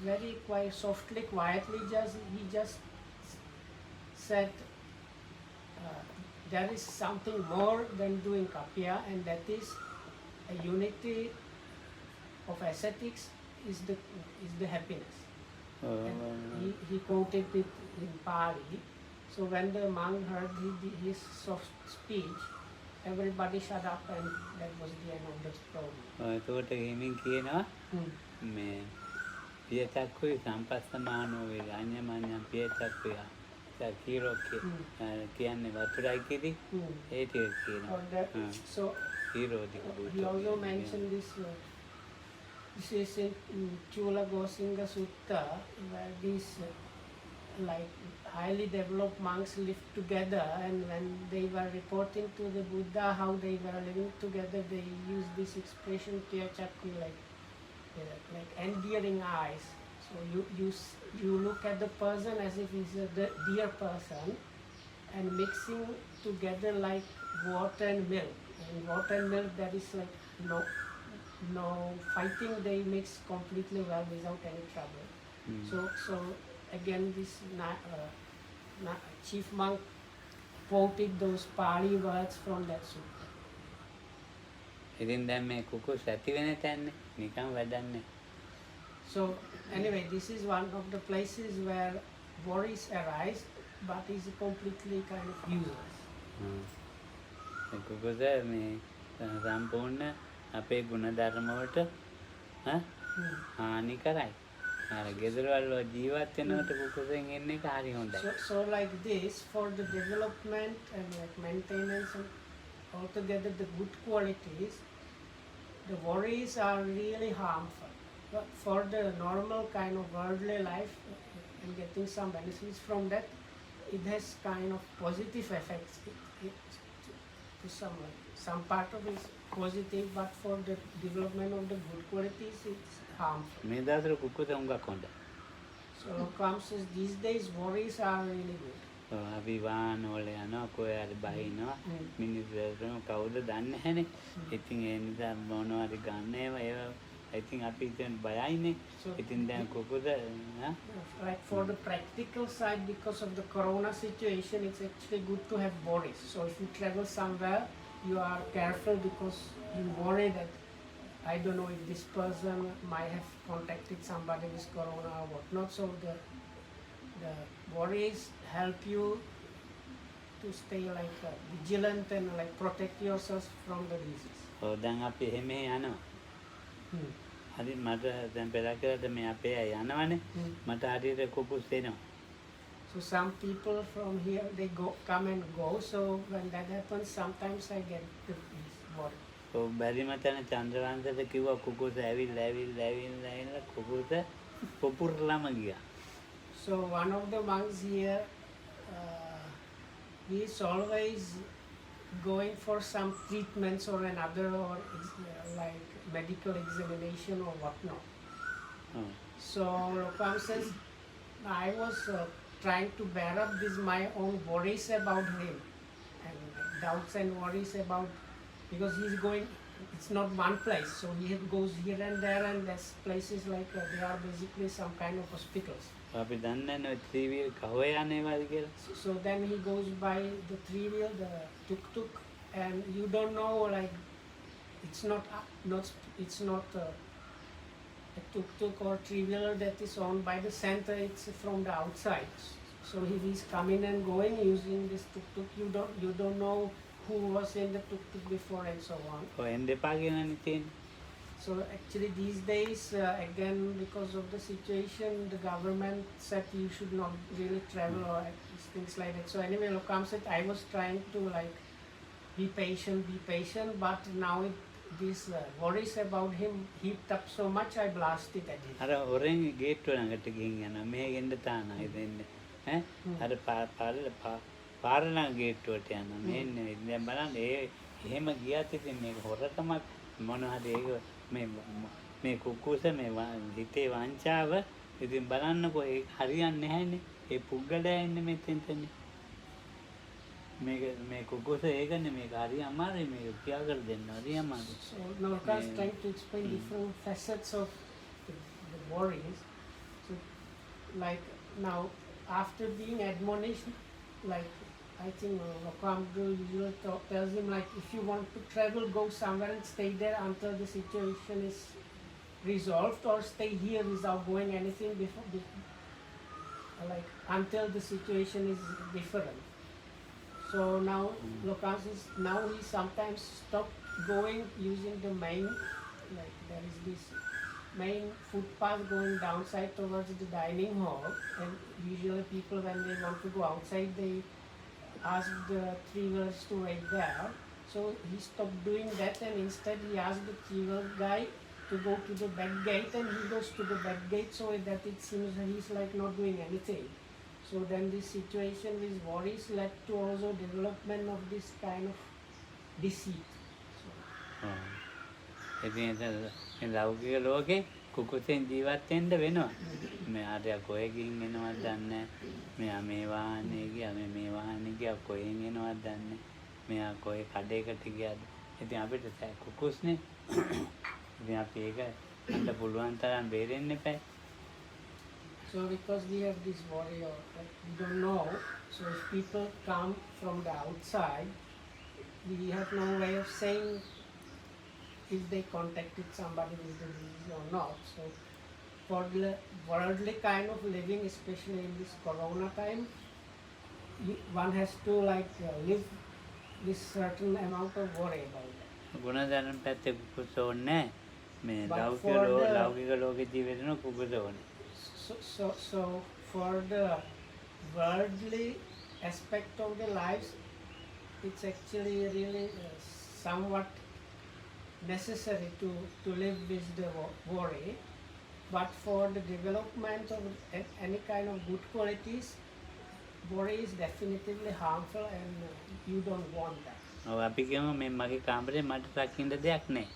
Very quite softly, quietly, he just said, there is something more than doing kapya, and that is a unity of ascetics is the happiness. And he quoted it in Pali. So when the monk heard his soft speech, everybody shut up, and that was the end of the story. එතකොට හිමින් කියනවා මේ පියචක්කුයි සම්පස්සමානෝ වේ අඤ්ඤමඤ්ඤම් පියචක්කුය කීරෝකේ කියන්නේ වතුරයි කිරි ඒ ටික කියනවා. So කීරෝදික he also mentioned this. This is in Chula Gosinga Sutta, where these like highly developed monks lived together, and when they were reporting to the Buddha how they were living together, they used this expression Piyachakku, like endearing eyes. So you look at the person as if he's a dear person, and mixing together like water and milk. And water and milk, there is like no fighting, they mix completely well without any trouble. So again this chief monk quoted those Pali words from that sutta. ඉතින් දැන් මේ කුකුස් ඇති වෙන තැන්නේ නිකන් වැඩන්නේ. So anyway, this is one of the places where worries arise, but is completely kind of useless. කුකුස මේ සම්පූර්ණ අපේ ගුණධර්ම වලට හානි කරයි. අර ගෙදරවල ජීවත් වෙනකොට කුකුසෙන් එන්නේ කාරි හොඳයි. So like this, for the development and like maintenance and altogether the good qualities, the worries are really harmful. But for the normal kind of worldly life and getting some benefits from that, it has kind of positive effects. To some part of it is positive, but for the development of the good qualities, it's harmful. මේ දවස්වල කුකුස හුඟක් හොඳයි. So comes these days worries are really good. අපි වාහන වල යනවා කොහේ හරි බහිනවා මිනිස්සු කවුද දන්නේ නැහනේ. ඉතින් ඒ නිසා මොනවා හරි ගන්න ඒවා ඉතින් අපි ඉතින් බයයිනේ. ඉතින් දැන් කුකුස Like for the practical side, because of the corona situation, it's actually good to have worries. So if you travel somewhere, you are careful because you worry that I don't know if this person might have contacted somebody with corona or whatnot. So the worries help you to stay like vigilant and like protect yourself from the disease. දැන් අපි එහෙම යනවා. හරි මට දැන් පෙරකරට මේ අපේ අය යනවනේ මට හරියට කුකුස් එනවා. So some people from here they come and go. So when that happens, sometimes I get these worries. ඔව් බැරි මතන චන්ද්‍රවංශට කිව්වා කුකුස ඇවිල්ලා කුකුස පුපුරලම ගියා. So one of the monks here, he is always going for some treatments or another, or like medical examination or whatnot. So Lokam says, I was trying to bear up my own worries about him, and doubts and worries about, because he's going, it's not one place, so he goes here and there, and there's places like they are basically some kind of hospitals. අපි දන්නේ නැහැ three wheel කහේ යන්නේවාද කියලා. So then he goes by the three-wheel, the tuk-tuk, and you don't know, like it's not a tuk-tuk or three-wheeler that is owned by the center, it's from the outside. So he is coming and going using this tuk-tuk. You don't know who was in the tuk-tuk before and so on. ඔය එන්න එපා කියලානේ තියෙන්නේ. So actually these days, again, because of the situation, the government said you should not really travel or things like that. So anyway, Lokam said I was trying to like be patient, but now these worries about him heaped up so much, I blasted at him. අර ඔරෙන් ගේට්ටුව ළඟට ගිහින් යනවා මේ එන්න තානා ඉතින් ඈ අර පාරණ ගේට්ටුවට යනවා. මේ දැන් බලන්න එහෙම ගියත් ඉතින් මේක හොරකමක් මොන හරි ඒක මේ කුකුස මේ හිතේ වංචාව ඉතින් බලන්නකෝ ඒක හරියන්නේ නැහැනේ. ඒ පුද්ගලයා ඉන්නේ මෙතෙන්ටනේ. මේ කුකුස ඒකනේ මේක හරි අමාරුයි මේක කියා කර දෙන්න හරි අමාරුයි. So Nalka is trying to explain different facets of the worries. So like now after being admonished, like I think Lokamdu usually tells him like if you want to travel, go somewhere and stay there until the situation is resolved, or stay here without going anything before like until the situation is different. So now Lokam says now he sometimes stopped going using the main, like there is this main footpath going downside towards the dining hall, and usually people when they want to go outside they ask the three-wheelers to wait there. So he stopped doing that, and instead he asked the three-wheel guy to go to the back gate, and he goes to the back gate so that it seems that he's like not doing anything. So then this situation with worries led to also development of this kind of deceit. ඉතින් ලෞකික ලෝකේ කුකුසෙන් ජීවත් වෙන්න වෙනවා. මෙයාට කොහෙකින් එනවද දන්නේ නැහැ. මෙයා මේ වාහනේ ගියා, මේ වාහනේ ගියා, කොහෙන් එනවද දන්නේ නැහැ. මෙයා කොහේ කඩේකට ගියාද. ඉතින් අපිට කුකුස්නේ. ඉතින් අපි ඒක අන්න පුළුවන් තරම් බේරෙන්න එපා. So because we have this worry or that we don't know, so if people come from the outside, we have no way of saying if they contacted somebody with the disease or not. So for the worldly kind of living, especially in this corona time, one has to like live this certain amount of worry about that. ගුණධර්ම පැත්තේ කුකුස ඕනේ නැහැ. මේ ලෞකික ලෝකේ ජීවිතන කුකුස ඕනේ. So for the worldly aspect of the lives, it's actually really somewhat necessary to live with the worry. But for the development of any kind of good qualities, worry is definitively harmful, and you don't want that. ඔව් අපි කියමු මේ මගේ කාමරේ මට රකින්න දෙයක් නැහැ.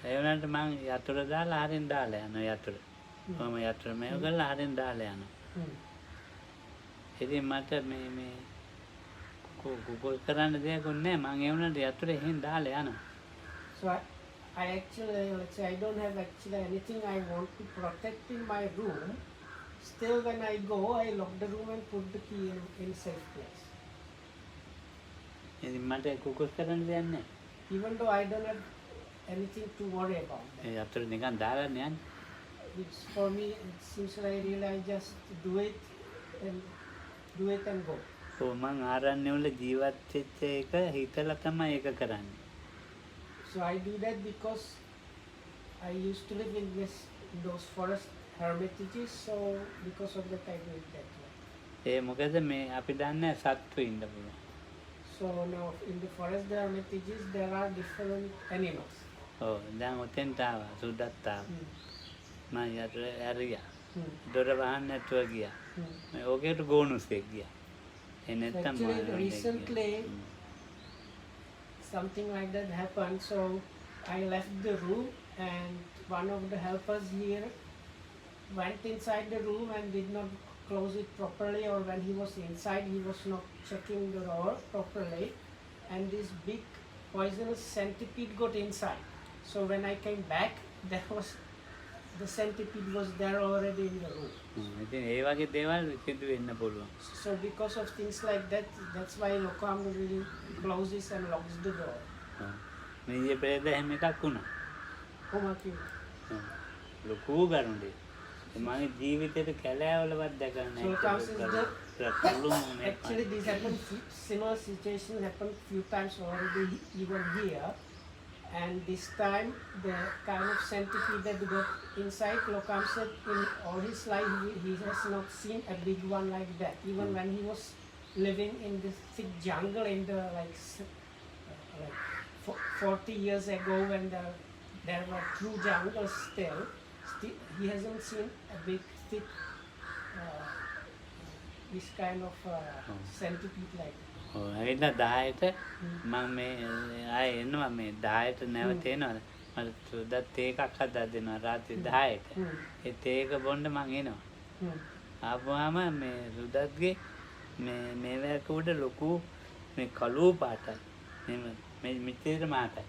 ඒ වුණාට මං යතුරු දාලා හරින් දාලා යනවා යතුරු. කොහොම යතුරු මේව ගාලා හරින් දාලා යනවා. ඉතින් මට මේ කුකුල් කරන්න දෙයක් නැහැ. මං ඒ වුණාට යතුරු එහෙන් දාලා යනවා. So I actually, let's say I don't have actually anything I want to protect in my room. Still when I go, I lock the room and put the key in safe place. ඉතින් මට කුකුල් කරන්න දෙයක් නැහැ. Even though I don't have anything to worry about that. ඒ යතුරු නිකන් දාලා යන්නේ. Which for me it seems like really I just do it and go. ඔව් මං ආරණ්‍ය වල ජීවත් වෙච්ච එක හිතලා තමයි ඒක කරන්නේ. So I do that because I used to live in those forest hermitages, so because of that I do it that way. ඒ මොකද මේ අපි දන්නේ සත්තු ඉන්න පුළුවන්. So now in the forest hermitages there are different animals. ඔව් දැන් ඔතෙන්ට ආවා සුද්දත් ආවා. මම යතුරු ඇරියා. දොර වහන්න නැතුව ගියා. මේ ඔකේට ගෝනුස්සෙක් ගියා. ඒ නැත්තම් Actually recently something like that happened, so I left the room and one of the helpers here went inside the room and did not close it properly, or when he was inside he was not checking the door properly, and this big poisonous centipede got inside. So when I came back, the centipede was there already in the room. ඉතින් ඒ වගේ දේවල් සිදු වෙන්න පුළුවන්. So because of things like that, that's why Lokam really closes and locks the door. මේ ඊයේ පෙරේද එහෙම එකක් වුණා. කොහොමද? ලොකු ගරුණේ. මගේ ජීවිතේට කැලෑවලවත් දැකලා නැහැ. Actually this happened, similar situation happened few times already even here, and this time the kind of centipede that got inside, Lokam said in all his life he has not seen a big one like that. Even when he was living in this thick jungle in the like 40 years ago when there were true jungles still he hasn't seen a big thick this kind of centipede like. ඔව් ඇවිල්ලා 10ට මම මේ ආයෙ එනවා මේ 10ට නැවත එනවා. මට සුදත් තේ එකක් හදලා දෙනවා රාත්‍රී 10ට. ඒ තේ එක බොන්න මං එනවා. ආපුවාම මේ සුදත්ගේ මේ වැක උඩ ලොකු මේ කළු පාටයි. මේ මිත්‍ර මාතයි.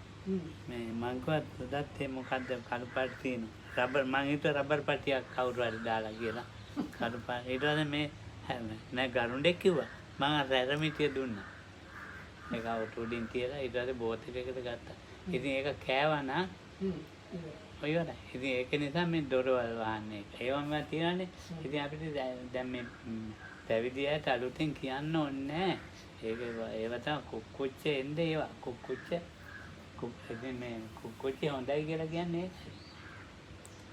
මේ මං කිව්වා සුදත් ඒ මොකද්ද කළු පාට තියෙනවා. රබර් මං හිතුවා රබර් පටියක් කවුරු හරි දාලා කියලා. කළු පාට ඊට පස්සේ මේ නෑ ගරුණ්ඩෙක් කිව්වා. මං අර රැරමිටිය දුන්නා. ඒක අවුට් උඩින් තියලා ඊට පස්සේ බෝතල් එකකට ගත්තා. ඉතින් ඒක කෑවා නම් ඔය වගේ. ඉතින් ඒක නිසා මේ දොරවල් වහන්නේ. ඒවම තියනනේ. ඉතින් අපිට දැන් මේ පැවිදි අයට අලුතෙන් කියන්න ඕනේ නෑ. ඒව තමයි කුක්කුච්ච එන්නේ ඒවා. කුක්කුච්ච ඉතින් මේ කුක්කුච්ච හොඳයි කියලා කියන්නේ ඒකයි.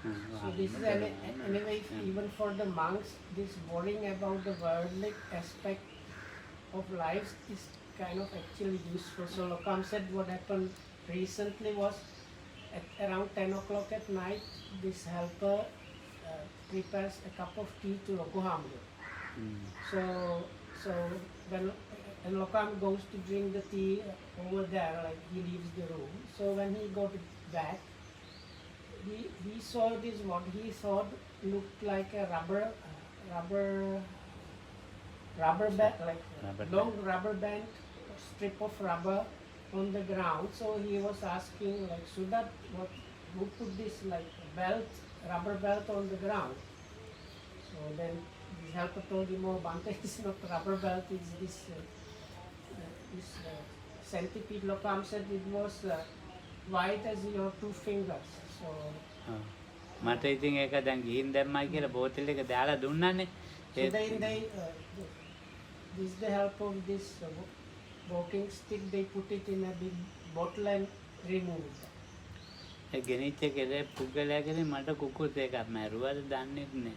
So this is anyway, even for the monks, this worrying about the worldly aspect of life is kind of actually useful. So Lokam said what happened recently was at around 10 o'clock at night, this helper prepares a cup of tea to Lokohamdu. So when Lokam goes to drink the tea over there, like he leaves the room. So when he got back, he saw this what he thought looked like a rubber band, like long rubber band, strip of rubber on the ground. So he was asking like, Sudat, who put this like belt, rubber belt on the ground? So then the helper told him, oh Bante, it's not rubber belt, it's this centipede. Lokam said it was white as your two fingers. So මට ඉතින් ඒක දැන් ගිහින් දැම්මයි කියලා බෝතල් එක දාලා දුන්නානේ. So they with the help of this walking stick, they put it in a big bottle and remove it. ඒ ගෙනිච්ච කෙලේ පුද්ගලයාගෙන මට කුකුත් එකක් මැරුවද දන්නේ නැහැ.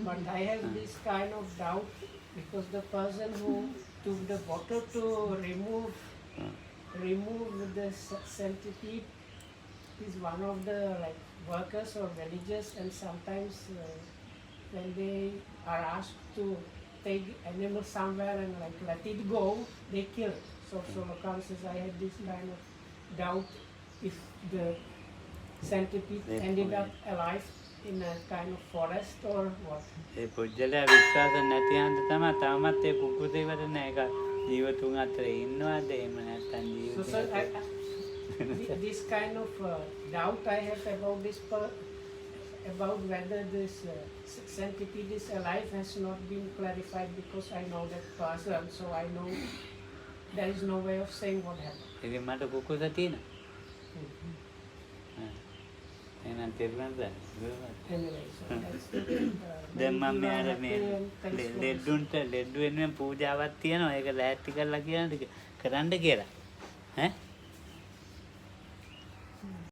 But I have this kind of doubt because the person who took the bottle to remove the centipede is one of the like workers or religious, and sometimes when they are asked to take animal somewhere and like let it go, they kill it. So Lokam says I had this kind of doubt if the centipede ended up alive in a kind of forest or what. ඒ පුජ්‍යලයා විශ්වාස නැති හන්ද තමයි තාමත් ඒ කුකුතේ ඉවර නැහැ. ඒක ජීවතුන් අතර ඉන්නවද එහෙම නැත්නම් ජීවිතේ. This kind of doubt I have about this about whether this centipede is alive has not been clarified because I know that person, so I know there is no way of saying what happened. ඉතින් මට කුකුත තියෙනවා. එහෙනම් තේරුණාද? Anyway, so that's දැන් මම මෙයාට මේ ලෙඩ්ඩු වෙනුවෙන් පූජාවක් තියෙනවා. ඒක ලෑස්ති කරලා කියන්න කරන්න කියලා. ඈ